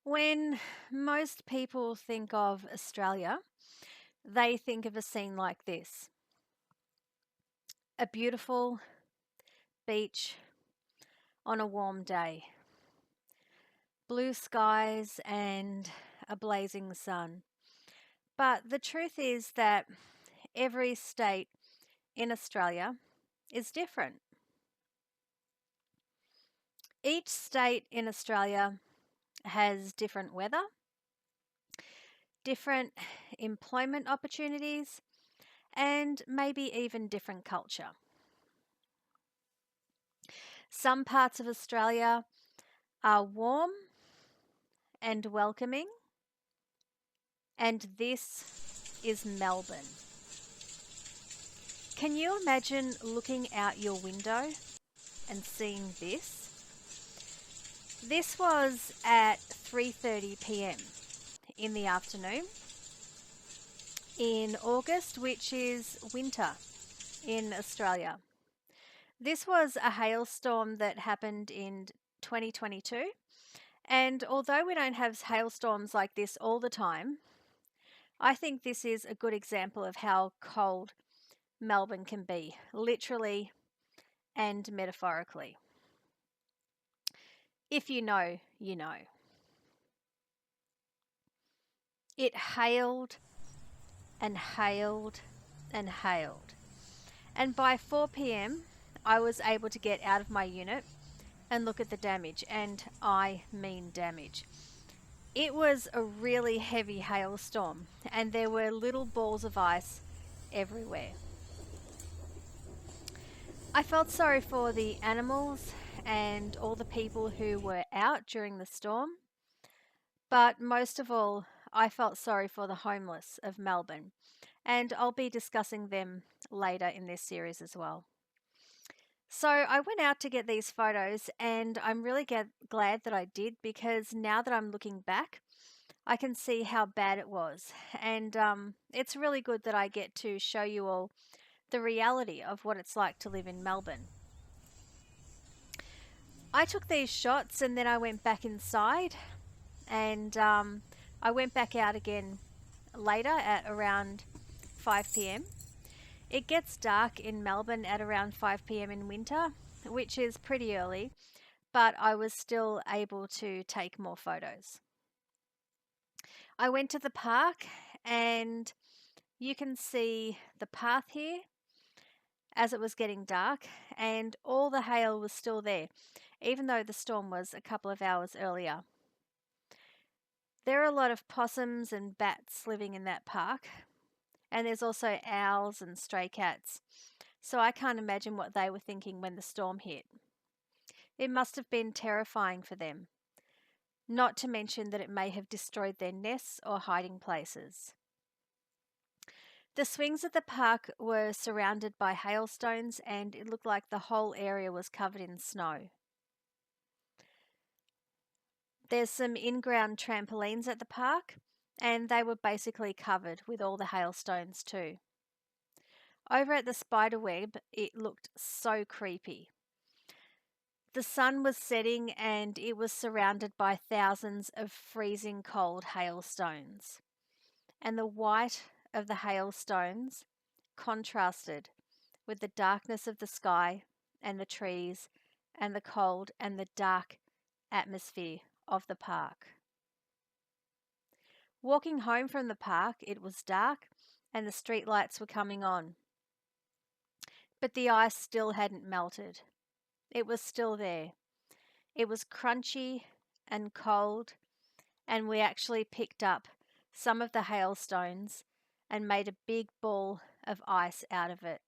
When most people think of Australia, they think of a scene like this: a beautiful beach on a warm day, blue skies, and a blazing sun. But the truth is that every state in Australia is different. Each state in Australia has different weather, different employment opportunities, and maybe even different culture. Some parts of Australia are warm and welcoming, and this is Melbourne. Can you imagine looking out your window and seeing this? This was at 3:30 p.m. in the afternoon in August, which is winter in Australia. This was a hailstorm that happened in 2022, and although we don't have hailstorms like this all the time, I think this is a good example of how cold Melbourne can be, literally and metaphorically. If you know, you know. It hailed and hailed and hailed. And by 4 p.m., I was able to get out of my unit and look at the damage, and I mean damage. It was a really heavy hailstorm, and there were little balls of ice everywhere. I felt sorry for the animals and all the people who were out during the storm, but most of all, I felt sorry for the homeless of Melbourne, and I'll be discussing them later in this series as well. So I went out to get these photos, and I'm really glad that I did, because now that I'm looking back, I can see how bad it was. And it's really good that I get to show you all the reality of what it's like to live in Melbourne. I took these shots and then I went back inside, and I went back out again later at around 5 p.m. It gets dark in Melbourne at around 5 p.m. in winter, which is pretty early, but I was still able to take more photos. I went to the park, and you can see the path here as it was getting dark, and all the hail was still there, even though the storm was a couple of hours earlier. There are a lot of possums and bats living in that park, and there's also owls and stray cats, so I can't imagine what they were thinking when the storm hit. It must have been terrifying for them, not to mention that it may have destroyed their nests or hiding places. The swings at the park were surrounded by hailstones, and it looked like the whole area was covered in snow. There's some in-ground trampolines at the park, and they were basically covered with all the hailstones too. Over at the spiderweb, it looked so creepy. The sun was setting, and it was surrounded by thousands of freezing cold hailstones. And the white of the hailstones contrasted with the darkness of the sky and the trees and the cold and the dark atmosphere of the park. Walking home from the park, it was dark and the street lights were coming on. But the ice still hadn't melted. It was still there. It was crunchy and cold, and we actually picked up some of the hailstones and made a big ball of ice out of it